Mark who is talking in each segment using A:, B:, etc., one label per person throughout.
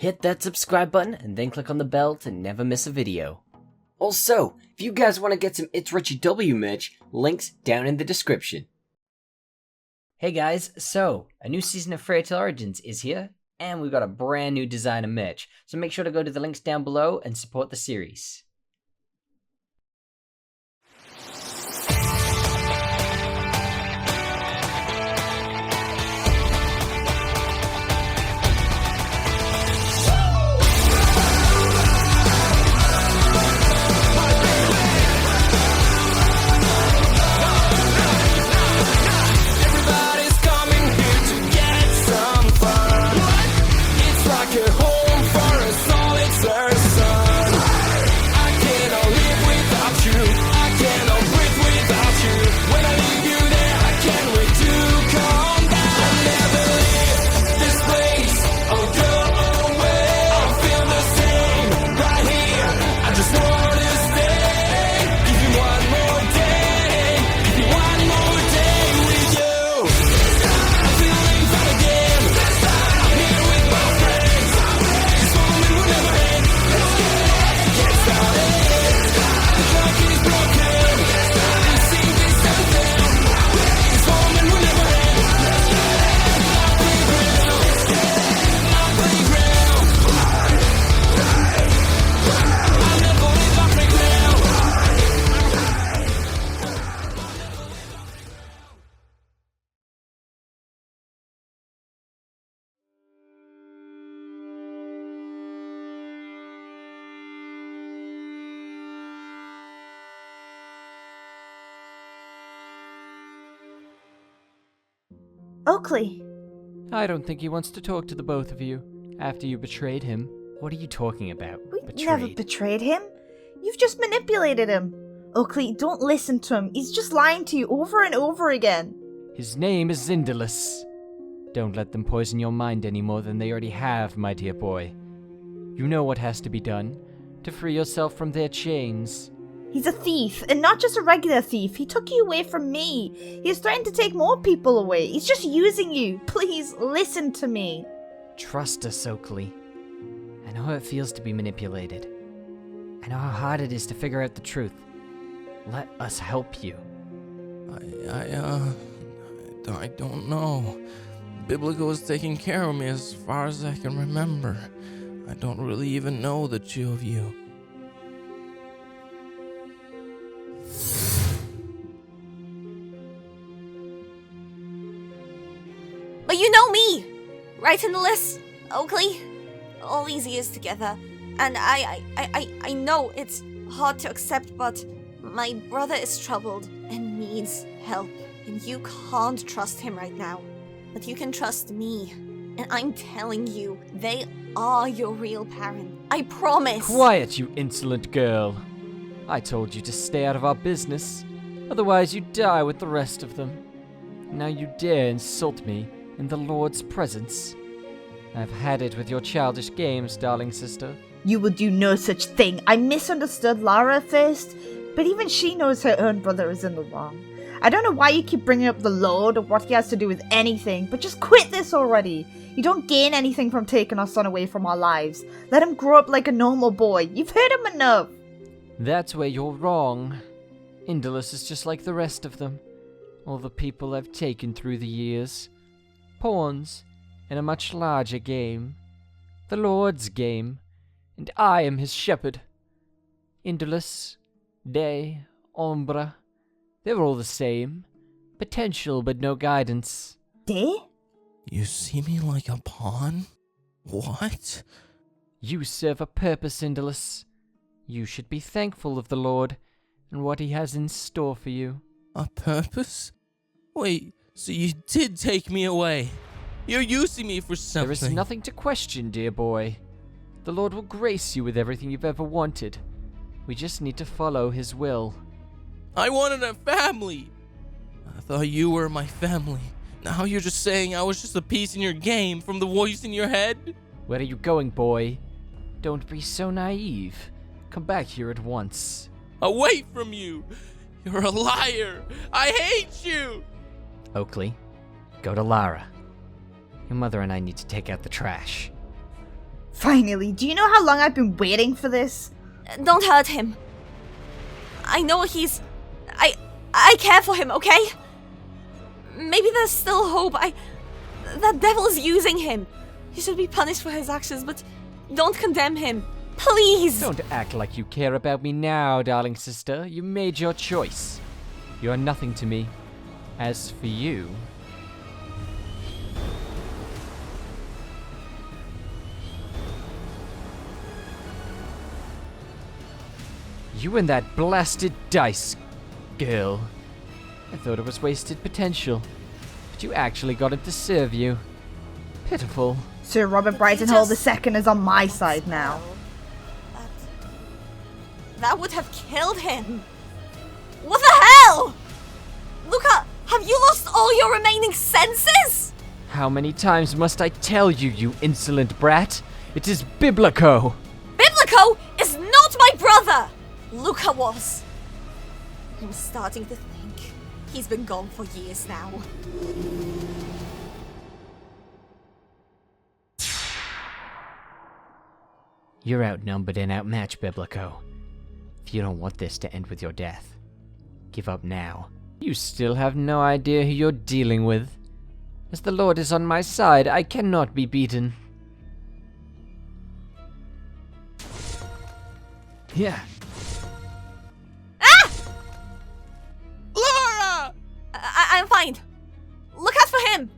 A: hit that subscribe button and then click on the bell to never miss a video. Also, if you guys want to get some ItsRitchieW merch, links down in the description. Hey guys, so a new season of Fairytale Origins is here, and we've got a brand new design of merch, so make sure to go to the links down below and support the series.
B: Oakley.
C: I don't think he wants to talk to the both of you after you betrayed him.
A: What are you talking about?
B: We never betrayed him. You've just manipulated him. Oakley, don't listen to him. He's just lying to you over and over again.
C: His name is Zindalus. Don't let them poison your mind any more than they already have, my dear boy. You know what has to be done to free yourself from their chains.
B: He's a thief, and not just a regular thief. He took you away from me. He's threatened to take more people away. He's just using you. Please, listen to me.
C: Trust us, Oakley. I know how it feels to be manipulated. I know how hard it is to figure out the truth. Let us help you.
D: I don't know. Biblical is taking care of me as far as I can remember. I don't really even know the two of you.
E: But you know me, right, Zindalus, Oakley? All these years together, and I know it's hard to accept, but my brother is troubled and needs help, and you can't trust him right now. But you can trust me, and I'm telling you, they are your real parent. I promise.
C: Quiet, you insolent girl. I told you to stay out of our business, otherwise you'd die with the rest of them. Now you dare insult me in the Lord's presence. I've had it with your childish games, darling sister.
B: You will do no such thing. I misunderstood Lara at first, but even she knows her own brother is in the wrong. I don't know why you keep bringing up the Lord or what he has to do with anything, but just quit this already. You don't gain anything from taking our son away from our lives. Let him grow up like a normal boy. You've hurt him enough.
C: That's where you're wrong. Indolus is just like the rest of them. All the people I've taken through the years. Pawns in a much larger game. The Lord's game. And I am his shepherd. Indolus, Day, Ombra. They're all the same. Potential but no guidance.
B: Day?
D: You see me like a pawn? What?
C: You serve a purpose, Indolus. You should be thankful of the Lord and what he has in store for you.
D: A purpose? Wait, so you did take me away. You're using me for something.
C: There is nothing to question, dear boy. The Lord will grace you with everything you've ever wanted. We just need to follow his will.
D: I wanted a family. I thought you were my family. Now you're just saying I was just a piece in your game from the voice in your head?
C: Where are you going, boy? Don't be so naive. Come back here at once.
D: Away from you! You're a liar! I hate you!
C: Oakley, go to Lara. Your mother and I need to take out the trash.
B: Finally, do you know how long I've been waiting for this?
E: Don't hurt him. I know he's... I care for him, okay? Maybe there's still hope. That devil is using him. He should be punished for his actions, but don't condemn him. Please!
C: Don't act like you care about me now, darling sister. You made your choice. You are nothing to me. As for you... You and that blasted dice, girl. I thought it was wasted potential, but you actually got it to serve you. Pitiful.
B: Sir Robert Brightonhole II is on my side now.
E: That would have killed him. What the hell? Luca, have you lost all your remaining senses?
C: How many times must I tell you, you insolent brat? It is Biblico!
E: Biblico is not my brother! Luca was. I'm starting to think he's been gone for years now.
C: You're outnumbered and outmatched, Biblico. If you don't want this to end with your death, give up now. You still have no idea who you're dealing with. As the Lord is on my side, I cannot be beaten. Yeah.
D: Laura!
E: I'm fine. Look out for him!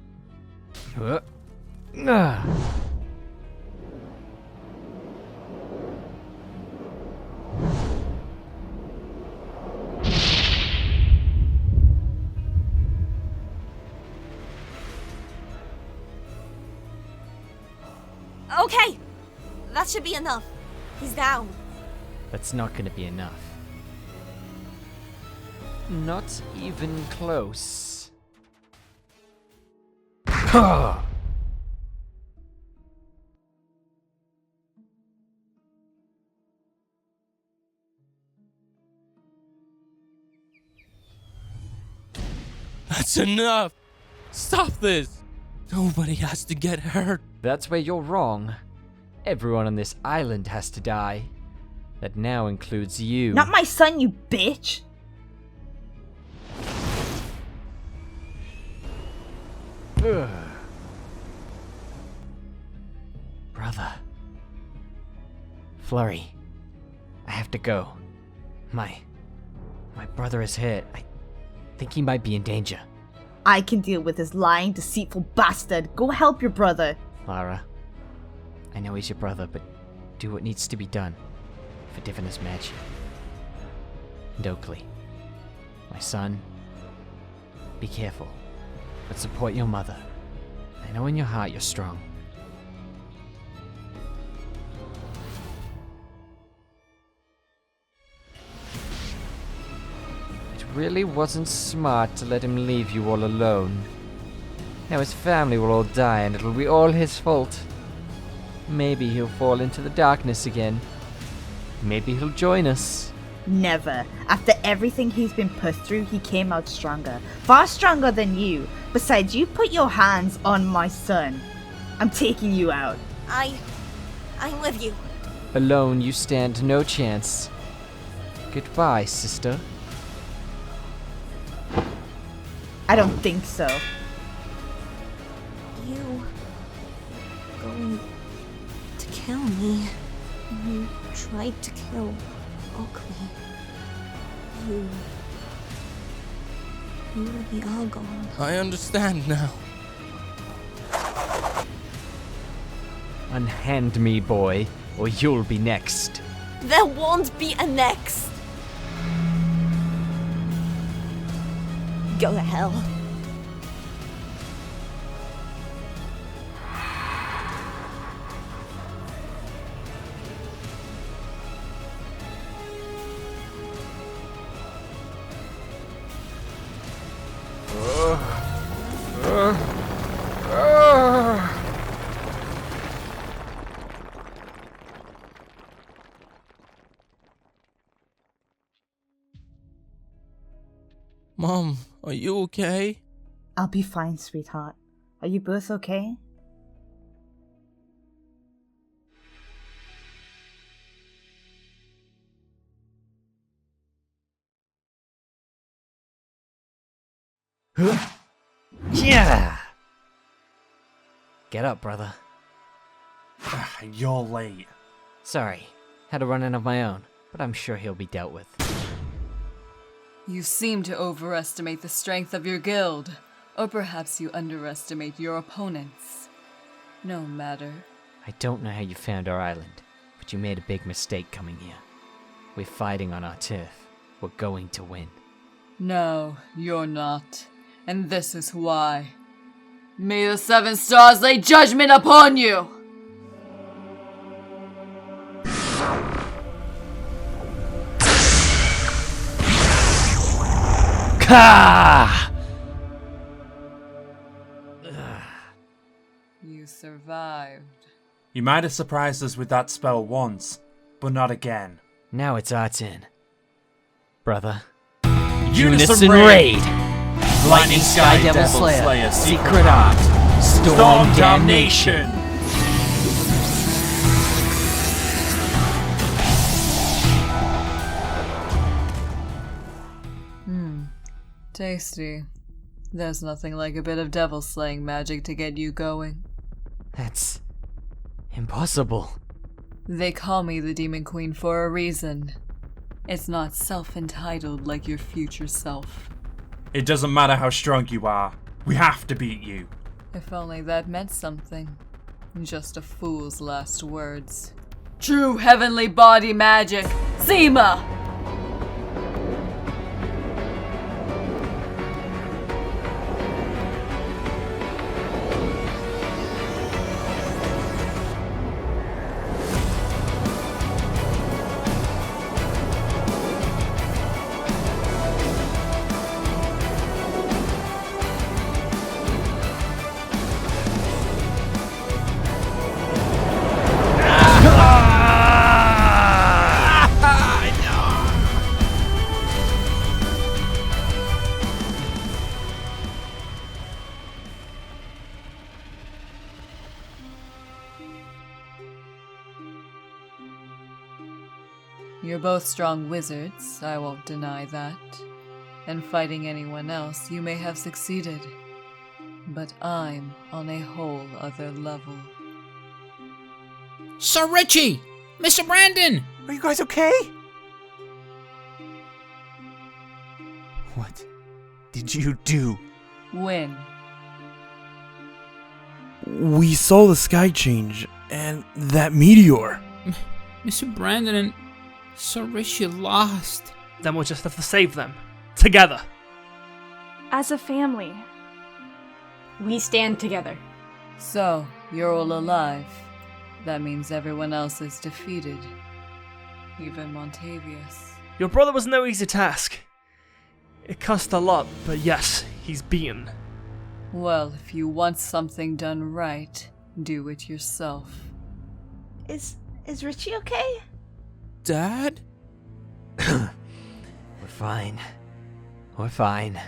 E: Okay, that should be enough. He's down.
C: That's not gonna be enough. Not even close.
D: That's enough! Stop this! Nobody has to get hurt.
C: That's where you're wrong. Everyone on this island has to die. That now includes you.
B: Not my son, you bitch!
C: Ugh. Brother. Flurry. I have to go. My brother is hurt. I think he might be in danger.
B: I can deal with this lying, deceitful bastard. Go help your brother.
C: Lara, I know he's your brother, but do what needs to be done for Divinus Match. And Oakley, my son, be careful, but support your mother. I know in your heart you're strong. It really wasn't smart to let him leave you all alone. Now his family will all die and it'll be all his fault. Maybe he'll fall into the darkness again. Maybe he'll join us.
B: Never. After everything he's been put through, he came out stronger. Far stronger than you. Besides, you put your hands on my son. I'm taking you out.
E: I'm with you.
C: Alone you stand no chance. Goodbye, sister.
B: I don't think so.
E: You going to kill me. You tried to kill Oakley. You really are gone.
D: I understand now.
C: Unhand me, boy, or you'll be next.
E: There won't be a next. Go to hell.
D: Mom, are you okay?
B: I'll be fine, sweetheart. Are you both okay?
A: Yeah! Get up, brother.
F: You're late.
C: Sorry, had a run-in of my own, but I'm sure he'll be dealt with.
G: You seem to overestimate the strength of your guild, or perhaps you underestimate your opponents. No matter.
C: I don't know how you found our island, but you made a big mistake coming here. We're fighting on our turf. We're going to win.
G: No, you're not. And this is why. May the 7 stars lay judgment upon you!
C: Ka!
G: You survived.
F: You might have surprised us with that spell once, but not again.
C: Now it's our turn. Brother.
F: Unison Raid!
C: Lightning Sky Devil Slayer, Secret Art, Storm Damnation.
G: Tasty. There's nothing like a bit of devil slaying magic to get you going.
C: That's impossible.
G: They call me the Demon Queen for a reason. It's not self-entitled like your future self.
F: It doesn't matter how strong you are. We have to beat you.
G: If only that meant something. Just a fool's last words. True heavenly body magic! Seema! You're both strong wizards, I won't deny that. And fighting anyone else, you may have succeeded. But I'm on a whole other level.
H: Sir Richie! Mr. Brandon!
I: Are you guys okay? What did you do?
G: Win.
J: We saw the sky change, and that meteor.
H: Mr. Brandon and Sir Richie lost.
K: Then we'll just have to save them. Together.
L: As a family.
M: We stand together.
G: So, you're all alive. That means everyone else is defeated. Even Montavious.
K: Your brother was no easy task. It cost a lot, but yes, he's beaten.
G: Well, if you want something done right, do it yourself.
B: Is Richie okay?
D: Dad?
C: We're fine. We're fine.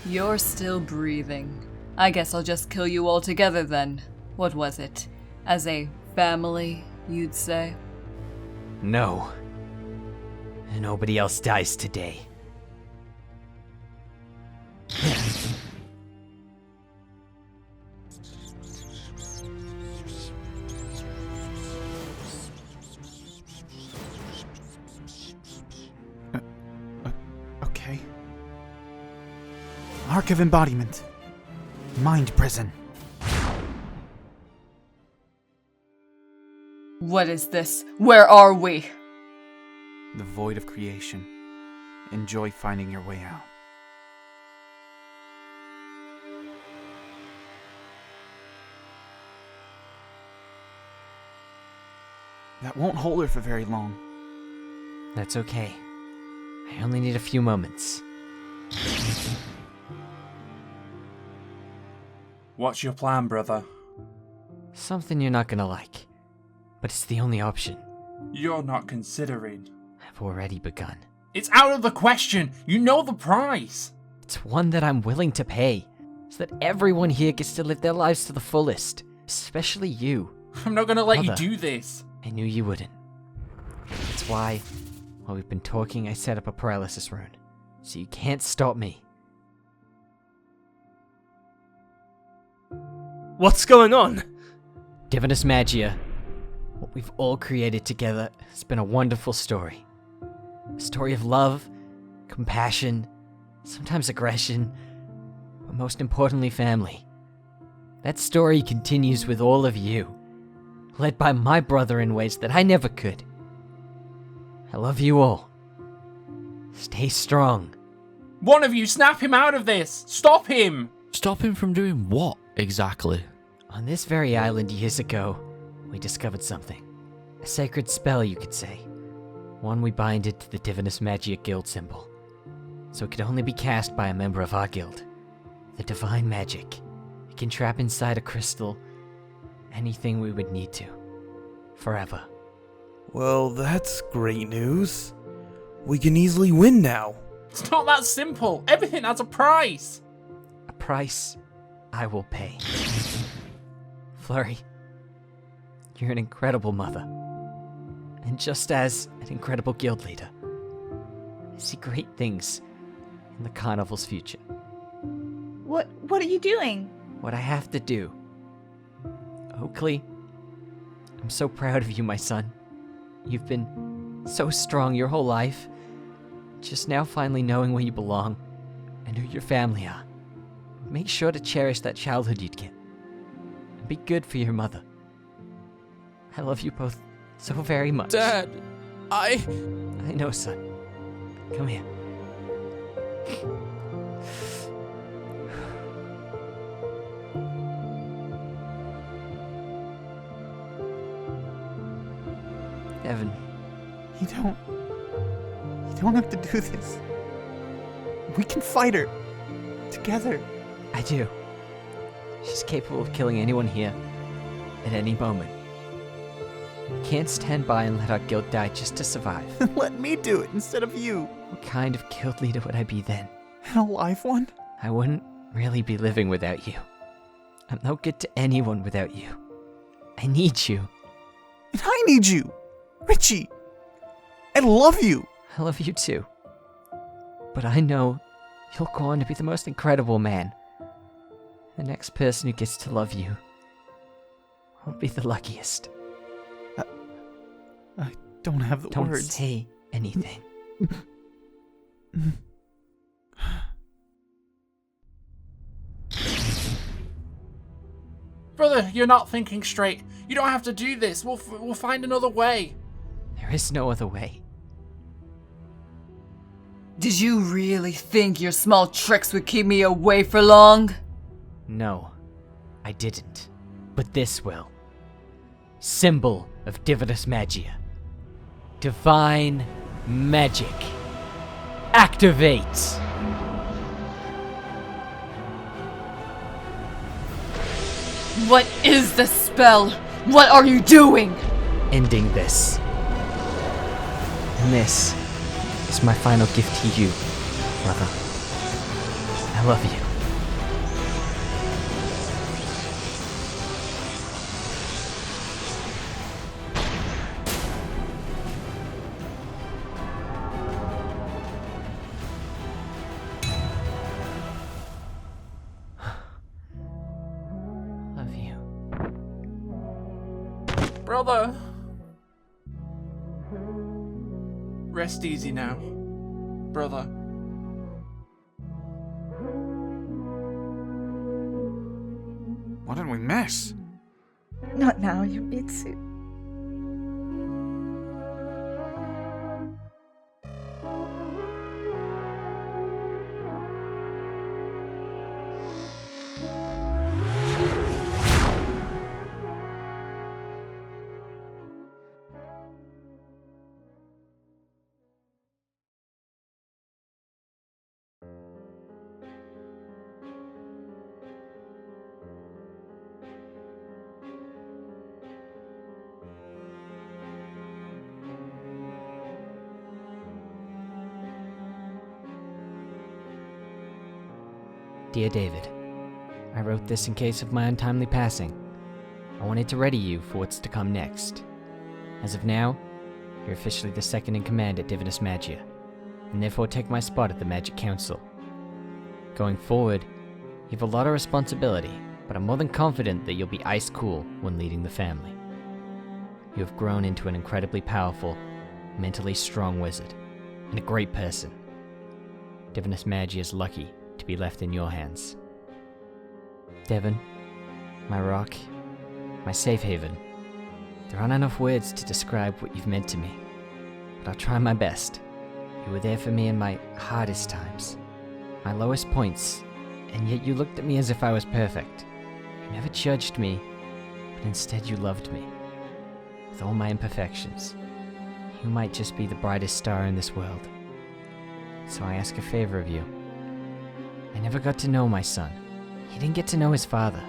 G: You're still breathing. I guess I'll just kill you all together then. What was it? As a family, you'd say?
C: No. Nobody else dies today.
I: Okay. Arc of Embodiment. Mind Prison.
G: What is this? Where are we?
I: The void of creation. Enjoy finding your way out. That won't hold her for very long.
C: That's okay. I only need a few moments.
F: What's your plan, brother?
C: Something you're not gonna like. But it's the only option.
F: You're not considering.
C: I've already begun.
F: It's out of the question! You know the price!
C: It's one that I'm willing to pay, so that everyone here gets to live their lives to the fullest. Especially you.
F: I'm not gonna let
C: Mother.
F: you do this.
C: I knew you wouldn't. That's why, while we've been talking, I set up a paralysis rune. So you can't stop me.
K: What's going on?
C: Divinus Magia, what we've all created together, has been a wonderful story. A story of love, compassion, sometimes aggression, but most importantly, family. That story continues with all of you, led by my brother in ways that I never could. I love you all. Stay strong.
F: One of you snap him out of this! Stop him!
D: Stop him from doing what, exactly?
C: On this very island years ago, we discovered something. A sacred spell, you could say. One we binded to the Divinus Magia guild symbol. So it could only be cast by a member of our guild. The divine magic. It can trap inside a crystal anything we would need to. Forever.
J: Well, that's great news. We can easily win now.
F: It's not that simple. Everything has a price.
C: A price I will pay. Flurry, you're an incredible mother. And just as an incredible guild leader, I see great things in the carnival's future.
B: What are you doing?
C: What I have to do. Oakley, I'm so proud of you, my son. You've been so strong your whole life. Just now finally knowing where you belong and who your family are. Make sure to cherish that childhood you'd get. And be good for your mother. I love you both so very much.
D: Dad, I
C: know, son. Come here. Evan.
I: You don't have to do this. We can fight her. Together.
C: I do. She's capable of killing anyone here. At any moment. I can't stand by and let our guild die just to survive.
I: Let me do it instead of you.
C: What kind of guild leader would I be then?
I: An alive one?
C: I wouldn't really be living without you. I'm no good to anyone without you. I need you.
I: And I need you. Richie. I love you.
C: I love you too. But I know you'll go on to be the most incredible man. The next person who gets to love you will be the luckiest.
I: I don't have the
C: Don't
I: words.
C: say anything.
F: Brother, you're not thinking straight. You don't have to do this. We'll find another way.
C: There is no other way.
G: Did you really think your small tricks would keep me away for long?
C: No, I didn't. But this will. Symbol of Divinus Magia. Divine magic. Activate!
G: What is this spell? What are you doing?
C: Ending this. And this is my final gift to you, brother. I love you. Love you.
F: Brother. Rest easy now, brother.
I: What did we miss?
B: Not now, Yubitsu.
C: Dear David, I wrote this in case of my untimely passing. I wanted to ready you for what's to come next. As of now, you're officially the second in command at Divinus Magia, and therefore take my spot at the Magic Council. Going forward, you have a lot of responsibility,
A: but I'm more than confident that you'll be ice cool when leading the family. You have grown into an incredibly powerful, mentally strong wizard, and a great person. Divinus Magi is lucky to be left in your hands. Devon, my rock, my safe haven. There aren't enough words to describe what you've meant to me, but I'll try my best. You were there for me in my hardest times, my lowest points, and yet you looked at me as if I was perfect. You never judged me, but instead you loved me. With all my imperfections, you might just be the brightest star in this world. So I ask a favor of you. I never got to know my son. He didn't get to know his father.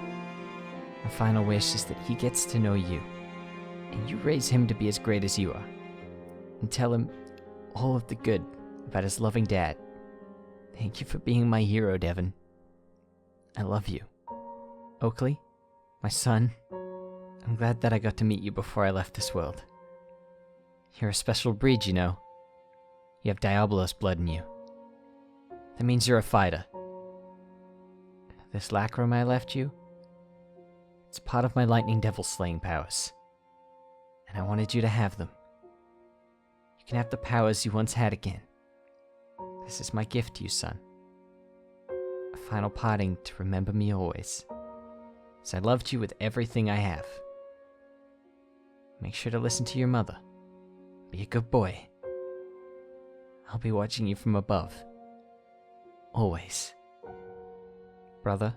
A: My final wish is that he gets to know you, and you raise him to be as great as you are, and tell him all of the good about his loving dad. Thank you for being my hero, Devon. I love you. Oakley, my son, I'm glad that I got to meet you before I left this world. You're a special breed, you know. You have Diabolos blood in you. That means you're a fighter. This lacrum I left you, it's part of my lightning devil slaying powers. And I wanted you to have them. You can have the powers you once had again. This is my gift to you, son. A final parting to remember me always. As I loved you with everything I have. Make sure to listen to your mother. Be a good boy. I'll be watching you from above. Always. Brother,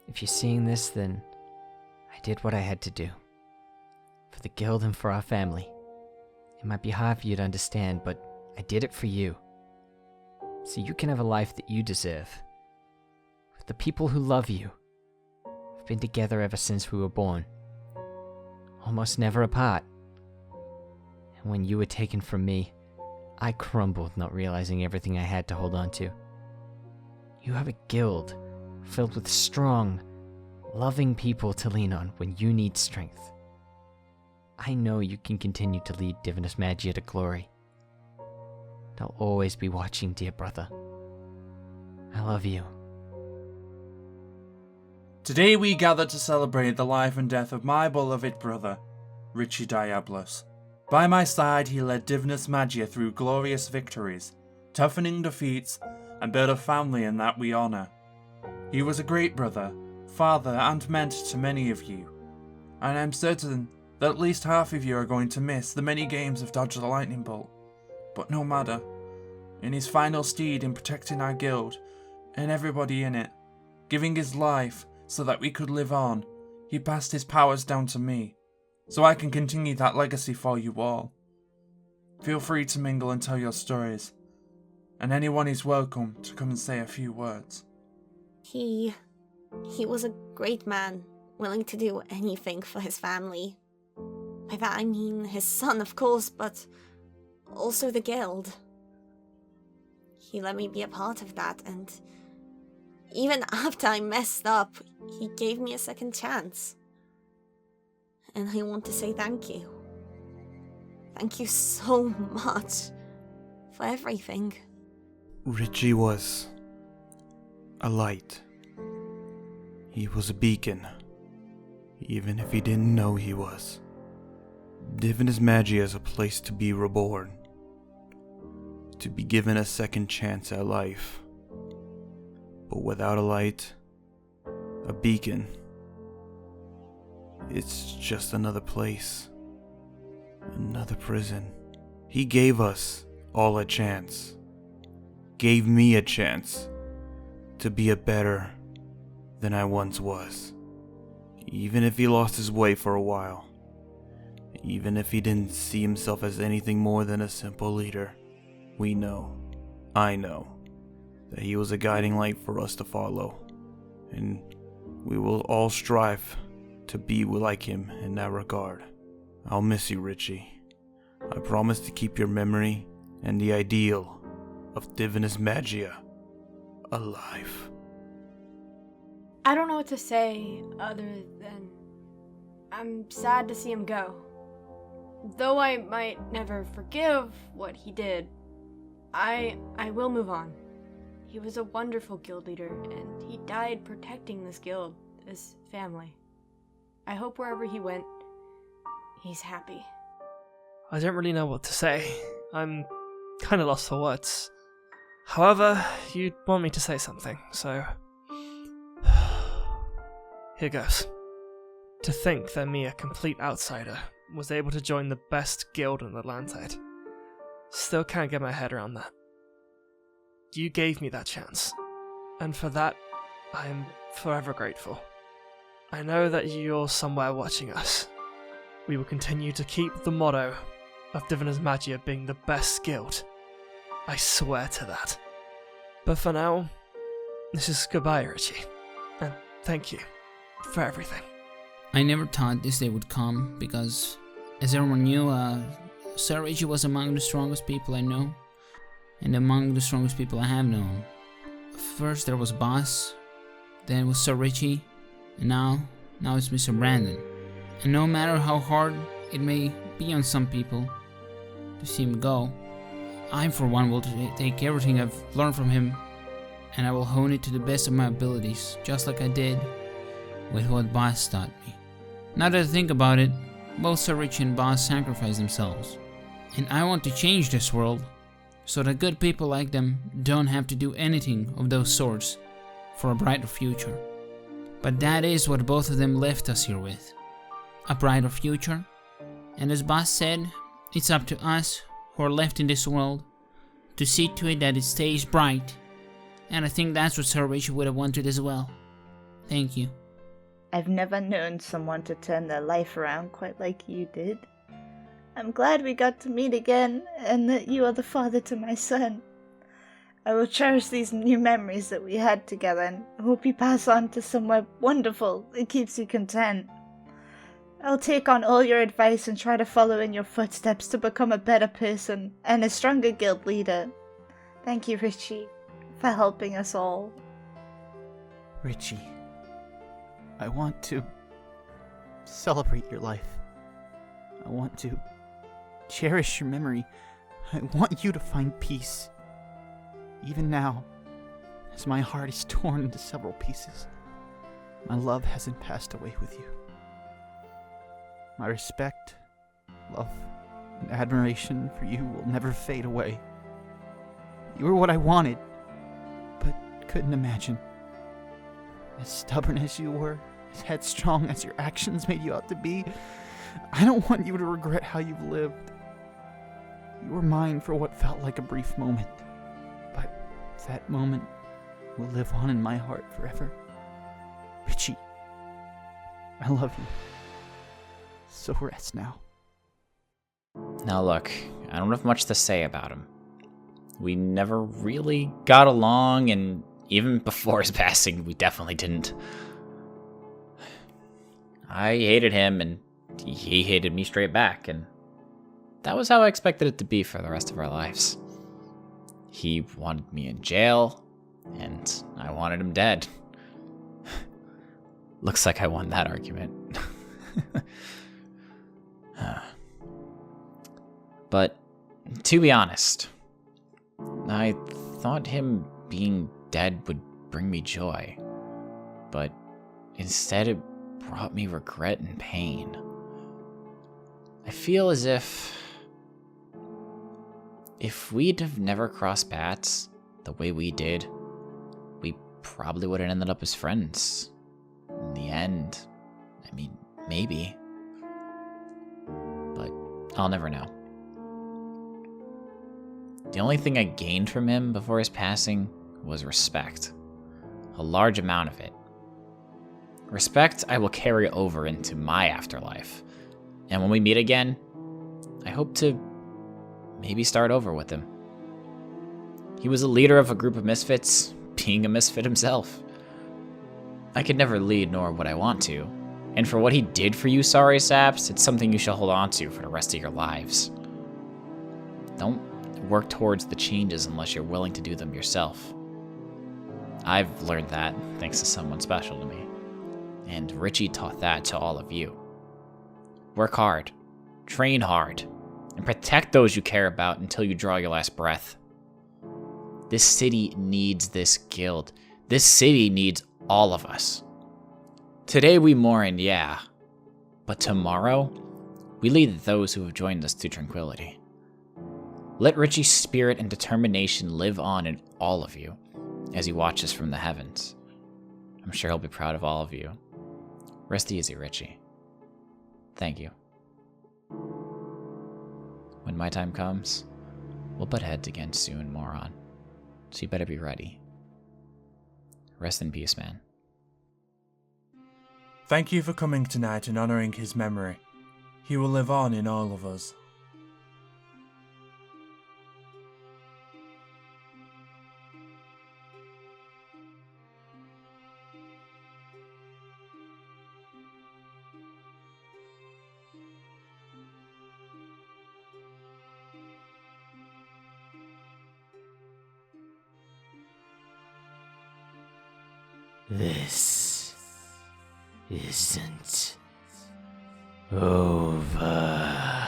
A: if you're seeing this, then I did what I had to do. For the guild and for our family. It might be hard for you to understand, but I did it for you. So you can have a life that you deserve. With the people who love you. We've been together ever since we were born. Almost never apart. And when you were taken from me, I crumbled, not realizing everything I had to hold on to. You have a guild filled with strong, loving people to lean on when you need strength. I know you can continue to lead Divinus Magia to glory. And I'll always be watching, dear brother. I love you.
F: Today we gather to celebrate the life and death of my beloved brother, Richie Diabolos. By my side he led Divinus Magia through glorious victories, toughening defeats, and built a family in that we honour. He was a great brother, father, and mentor to many of you, and I'm certain that at least half of you are going to miss the many games of Dodge the Lightning Bolt. But no matter, in his final steed in protecting our guild, and everybody in it, giving his life so that we could live on, he passed his powers down to me, so I can continue that legacy for you all. Feel free to mingle and tell your stories, and anyone is welcome to come and say a few words.
E: He was a great man, willing to do anything for his family. By that I mean his son, of course, but also the guild. He let me be a part of that, and even after I messed up, he gave me a second chance. And I want to say thank you. Thank you so much for everything.
J: Richie was a light. He was a beacon, even if he didn't know he was. Divinus Magia is a place to be reborn, to be given a second chance at life. But without a light, a beacon, it's just another place, another prison. He gave us all a chance, gave me a chance to be a better than I once was. Even if he lost his way for a while, even if he didn't see himself as anything more than a simple leader, we know, I know, that he was a guiding light for us to follow, and we will all strive to be like him in that regard. I'll miss you, Richie. I promise to keep your memory and the ideal of Divinus Magia alive.
M: I don't know what to say other than I'm sad to see him go. Though I might never forgive what he did, I will move on. He was a wonderful guild leader, and he died protecting this guild, as family. I hope wherever he went, he's happy.
K: I don't really know what to say. I'm kind of lost for words. However, you'd want me to say something, so... Here goes. To think that me, a complete outsider, was able to join the best guild in the Landtide. Still can't get my head around that. You gave me that chance, and for that, I am forever grateful. I know that you're somewhere watching us. We will continue to keep the motto of Divinus Magia being the best guild. I swear to that. But for now, this is goodbye, Richie, and thank you for everything.
H: I never thought this day would come because, as everyone knew, Sir Richie was among the strongest people I know, and among the strongest people I have known. First there was Boss, then it was Sir Richie, and now it's Mr. Brandon. And no matter how hard it may be on some people to see him go, I for one will take everything I've learned from him, and I will hone it to the best of my abilities, just like I did with what Boss taught me. Now that I think about it, both Sir Richie and Boss sacrificed themselves, and I want to change this world so that good people like them don't have to do anything of those sorts for a brighter future. But that is what both of them left us here with. A brighter future. And as Boss said, it's up to us who are left in this world to see to it that it stays bright. And I think that's what Sir Richie would have wanted as well. Thank you.
B: I've never known someone to turn their life around quite like you did. I'm glad we got to meet again, and that you are the father to my son. I will cherish these new memories that we had together, and hope you pass on to somewhere wonderful that keeps you content. I'll take on all your advice and try to follow in your footsteps to become a better person and a stronger guild leader. Thank you, Richie, for helping us all.
I: Richie, I want to celebrate your life. I want to cherish your memory. I want you to find peace. Even now, as my heart is torn into several pieces, my love hasn't passed away with you. My respect, love, and admiration for you will never fade away. You were what I wanted, but couldn't imagine. As stubborn as you were, as headstrong as your actions made you out to be, I don't want you to regret how you've lived. You were mine for what felt like a brief moment, but that moment will live on in my heart forever. Richie, I love you. So rest now.
A: Now look, I don't have much to say about him. We never really got along, and even before his passing, we definitely didn't. I hated him, and he hated me straight back, and that was how I expected it to be for the rest of our lives. He wanted me in jail, and I wanted him dead. Looks like I won that argument. But, to be honest, I thought him being dead would bring me joy, but instead it brought me regret and pain. I feel as if we'd have never crossed paths the way we did, we probably would have ended up as friends. In the end, I mean, maybe. But I'll never know. The only thing I gained from him before his passing was respect. A large amount of it. Respect I will carry over into my afterlife. And when we meet again, I hope to maybe start over with him. He was a leader of a group of misfits, being a misfit himself. I could never lead, nor would I want to. And for what he did for you, sorry saps, it's something you shall hold on to for the rest of your lives. Don't work towards the changes unless you're willing to do them yourself. I've learned that thanks to someone special to me. And Richie taught that to all of you. Work hard, train hard, and protect those you care about until you draw your last breath. This city needs this guild. This city needs all of us.
N: Today we mourn, yeah. But tomorrow, we lead those who have joined us to tranquility. Let Richie's spirit and determination live on in all of you as he watches from the heavens. I'm sure he'll be proud of all of you. Rest easy, Richie. Thank you. When my time comes, we'll butt heads again soon, moron. So you better be ready. Rest in peace, man.
F: Thank you for coming tonight and honouring his memory. He will live on in all of us.
A: This isn't over.